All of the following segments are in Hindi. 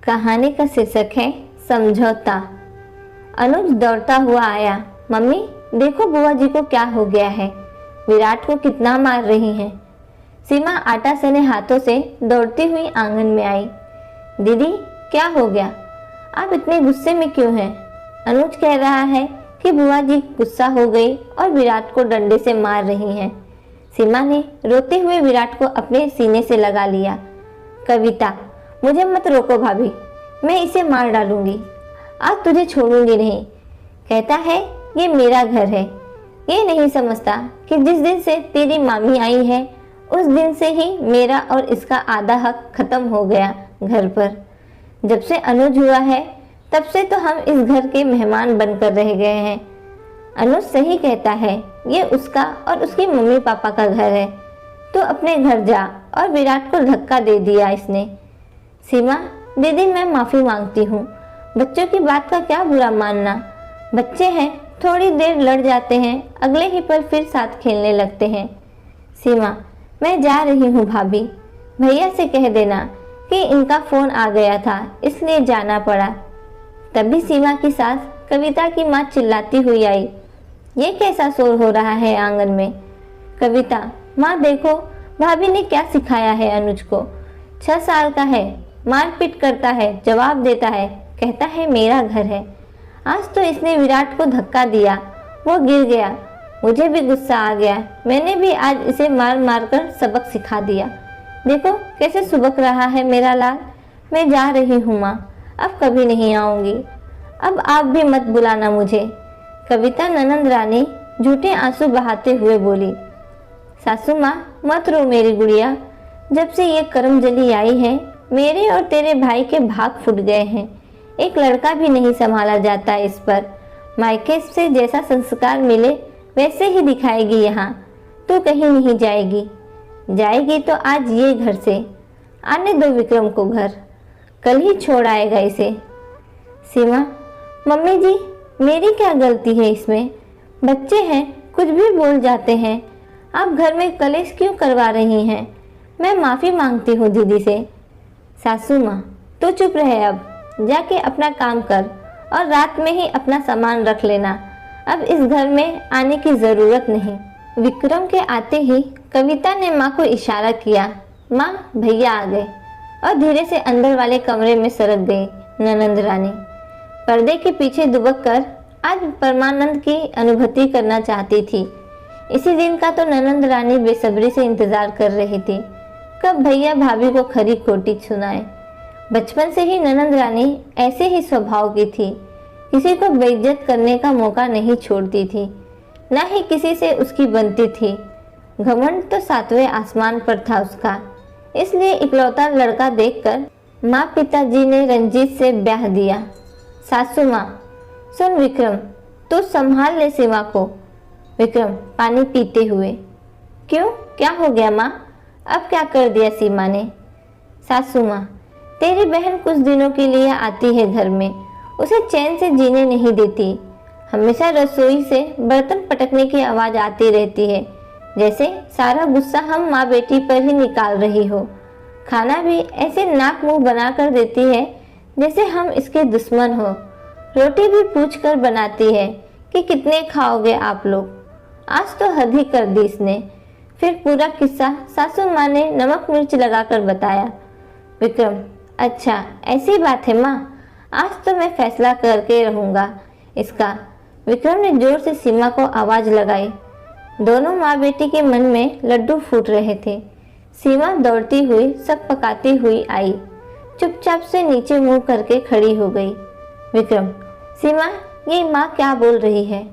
कहानी का शीर्षक है समझौता। अनुज दौड़ता हुआ आया। मम्मी देखो बुआ जी को क्या हो गया है, विराट को कितना मार रही हैं। सीमा आटा सने हाथों से दौड़ती हुई आंगन में आई। दीदी क्या हो गया, आप इतने गुस्से में क्यों हैं? अनुज कह रहा है कि बुआ जी गुस्सा हो गई और विराट को डंडे से मार रही हैं। सीमा ने रोते हुए विराट को अपने सीने से लगा लिया। कविता मुझे मत रोको भाभी, मैं इसे मार डालूंगी, आज तुझे छोड़ूंगी नहीं। कहता है ये मेरा घर है, ये नहीं समझता कि जिस दिन से तेरी मामी आई है उस दिन से ही मेरा और इसका आधा हक खत्म हो गया घर पर। जब से अनुज हुआ है तब से तो हम इस घर के मेहमान बनकर रह गए हैं। अनुज सही कहता है, ये उसका और उसकी मम्मी पापा का घर है। तो अपने घर जा। और विराट को धक्का दे दिया इसने। सीमा दीदी मैं माफी मांगती हूँ, बच्चों की बात का क्या बुरा मानना। बच्चे हैं, थोड़ी देर लड़ जाते हैं, अगले ही पल फिर साथ खेलने लगते हैं। सीमा मैं जा रही हूँ भाभी, भैया से कह देना कि इनका फोन आ गया था इसलिए जाना पड़ा। तभी सीमा की सास कविता की माँ चिल्लाती हुई आई। ये कैसा शोर हो रहा है आंगन में? कविता माँ देखो भाभी ने क्या सिखाया है अनुज को। 6 साल का है, मारपीट करता है, जवाब देता है, कहता है मेरा घर है। आज तो इसने विराट को धक्का दिया, वो गिर गया, मुझे भी गुस्सा आ गया। मैंने भी आज इसे मार मार कर सबक सिखा दिया। देखो कैसे सुबक रहा है मेरा लाल। मैं जा रही हूँ माँ, अब कभी नहीं आऊँगी, अब आप भी मत बुलाना मुझे। कविता ननंद रानी झूठे आंसू बहाते हुए बोली। सासू माँ मत रो मेरी गुड़िया, जब से ये करमजली आई है मेरे और तेरे भाई के भाग फूट गए हैं। एक लड़का भी नहीं संभाला जाता इस पर। मायके से जैसा संस्कार मिले वैसे ही दिखाएगी यहाँ। तू कहीं नहीं जाएगी, जाएगी तो आज ये घर से। आने दो विक्रम को घर, कल ही छोड़ आएगा इसे। सीमा मम्मी जी मेरी क्या गलती है इसमें? बच्चे हैं, कुछ भी बोल जाते हैं। आप घर में कलेश क्यों करवा रही हैं? मैं माफ़ी मांगती हूँ दीदी से। सासू माँ तो चुप रहे, अब जाके अपना काम कर और रात में ही अपना सामान रख लेना। अब इस घर में आने की ज़रूरत नहीं। विक्रम के आते ही कविता ने माँ को इशारा किया। माँ भैया आ गए और धीरे से अंदर वाले कमरे में सरक गई ननंद रानी। पर्दे के पीछे दुबक कर आज परमानंद की अनुभूति करना चाहती थी। इसी दिन का तो ननंद रानी बेसब्री से इंतजार कर रही थी, कब भैया भाभी को खरी खोटी सुनाए। बचपन से ही ननंद रानी ऐसे ही स्वभाव की थी, किसी को बेइज्जत करने का मौका नहीं छोड़ती थी, ना ही किसी से उसकी बनती थी। घमंड तो 7वें आसमान पर था उसका, इसलिए इकलौता लड़का देखकर माँ पिताजी ने रंजीत से ब्याह दिया। सासू माँ सुन विक्रम, तू संभाल ले सीमा को। विक्रम पानी पीते हुए। क्यों, क्या हो गया माँ? अब क्या कर दिया सीमा ने? सासू माँ तेरी बहन कुछ दिनों के लिए आती है घर में, उसे चैन से जीने नहीं देती। हमेशा रसोई से बर्तन पटकने की आवाज़ आती रहती है, जैसे सारा गुस्सा हम माँ बेटी पर ही निकाल रही हो। खाना भी ऐसे नाक मुंह बना कर देती है जैसे हम इसके दुश्मन हो। रोटी भी पूछ कर बनाती है कि कितने खाओगे आप लोग। आज तो हद ही कर दी इसने। फिर पूरा किस्सा सासू माँ ने नमक मिर्च लगाकर बताया। विक्रम अच्छा ऐसी बात है माँ, आज तो मैं फैसला करके रहूँगा इसका। विक्रम ने जोर से सीमा को आवाज़ लगाई। दोनों माँ बेटी के मन में लड्डू फूट रहे थे। सीमा दौड़ती हुई सब पकाती हुई आई, चुपचाप से नीचे मुंह करके खड़ी हो गई। विक्रम सीमा ये माँ क्या बोल रही है?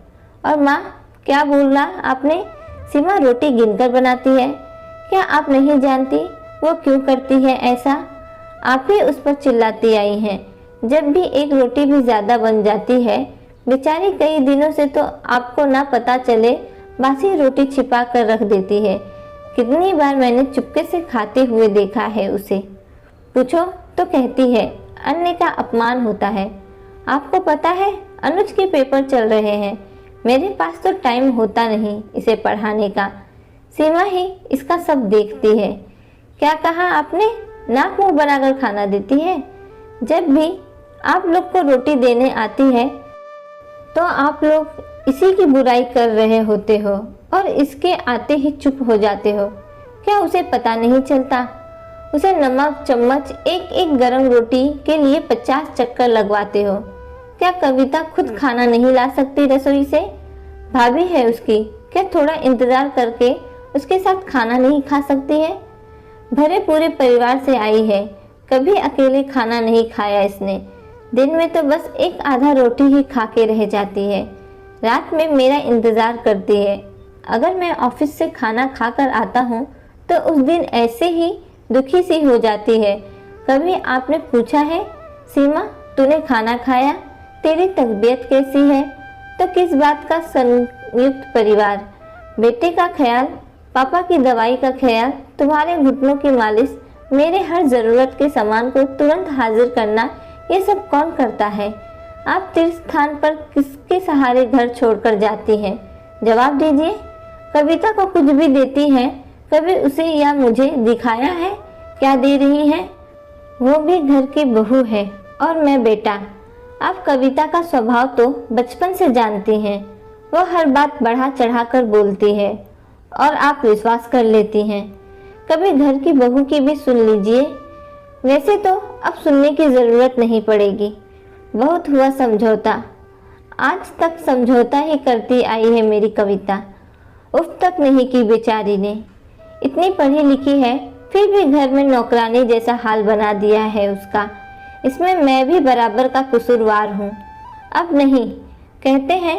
और माँ क्या बोलना आपने? सीमा रोटी गिनकर बनाती है, क्या आप नहीं जानती वो क्यों करती है ऐसा? आप ही उस पर चिल्लाती आई हैं। जब भी एक रोटी भी ज़्यादा बन जाती है, बेचारी कई दिनों से तो आपको ना पता चले बासी रोटी छिपा कर रख देती है। कितनी बार मैंने चुपके से खाते हुए देखा है उसे। पूछो तो कहती है अन्य का अपमान होता है। आपको पता है अनुज के पेपर चल रहे हैं, मेरे पास तो टाइम होता नहीं इसे पढ़ाने का। सीमा ही इसका सब देखती है। क्या कहा आपने? नाक मुंह बनाकर खाना देती है। जब भी आप लोग को रोटी देने आती है तो आप लोग इसी की बुराई कर रहे होते हो और इसके आते ही चुप हो जाते हो। क्या उसे पता नहीं चलता? उसे नमक चम्मच एक एक गरम रोटी के लिए 50 चक्कर लगवाते हो। क्या कविता खुद खाना नहीं ला सकती रसोई से? भाभी है उसकी, क्या थोड़ा इंतजार करके उसके साथ खाना नहीं खा सकती है? भरे पूरे परिवार से आई है, कभी अकेले खाना नहीं खाया इसने। दिन में तो बस एक आधा रोटी ही खा के रह जाती है। रात में मेरा इंतज़ार करती है। अगर मैं ऑफिस से खाना खाकर आता हूँ तो उस दिन ऐसे ही दुखी सी हो जाती है। कभी आपने पूछा है, सीमा तूने खाना खाया, तेरी तबीयत कैसी है? तो किस बात का संयुक्त परिवार, बेटे का ख्याल, पापा की दवाई का ख्याल, तुम्हारे घुटनों की मालिश, मेरे हर ज़रूरत के सामान को तुरंत हाजिर करना, ये सब कौन करता है? आप तीर्थ स्थान पर किसके सहारे घर छोड़कर जाती हैं? जवाब दीजिए। कविता को कुछ भी देती हैं, कभी उसे या मुझे दिखाया है क्या दे रही हैं? वो भी घर की बहू है और मैं बेटा। आप कविता का स्वभाव तो बचपन से जानती हैं। वो हर बात बढ़ा चढ़ा कर बोलती है और आप विश्वास कर लेती हैं। कभी घर की बहू की भी सुन लीजिए। वैसे तो अब सुनने की ज़रूरत नहीं पड़ेगी। बहुत हुआ समझौता। आज तक समझौता ही करती आई है मेरी कविता। उफ तक नहीं की बेचारी ने। इतनी पढ़ी लिखी है फिर भी घर में नौकरानी जैसा हाल बना दिया है उसका। इसमें मैं भी बराबर का कसूरवार हूँ। अब नहीं, कहते हैं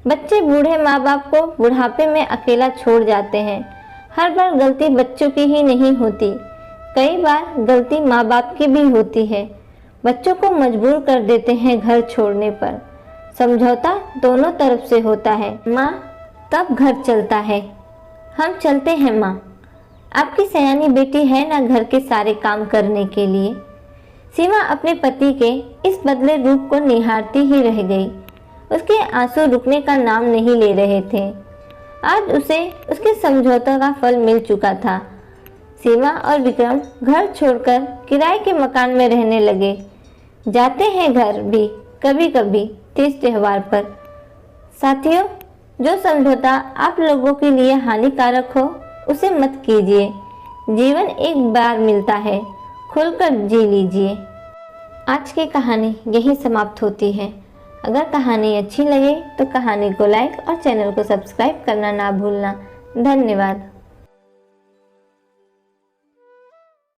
बच्चे बूढ़े माँ बाप को बुढ़ापे में अकेला छोड़ जाते हैं। हर बार गलती बच्चों की ही नहीं होती, कई बार गलती माँ बाप की भी होती है। बच्चों को मजबूर कर देते हैं घर छोड़ने पर। समझौता दोनों तरफ से होता है माँ, तब घर चलता है। हम चलते हैं माँ। आपकी सयानी बेटी है ना घर के सारे काम करने के लिए। सीमा अपने पति के इस बदले रूप को निहारती ही रह गई। उसके आंसू रुकने का नाम नहीं ले रहे थे। आज उसे उसके समझौता का फल मिल चुका था। सीमा और विक्रम घर छोड़कर किराए के मकान में रहने लगे। जाते हैं घर भी कभी कभी तीज त्योहार पर। साथियों, जो समझौता आप लोगों के लिए हानिकारक हो उसे मत कीजिए। जीवन एक बार मिलता है, खुलकर जी लीजिए। आज की कहानी यही समाप्त होती है। अगर कहानी अच्छी लगे तो कहानी को लाइक और चैनल को सब्सक्राइब करना ना भूलना। धन्यवाद।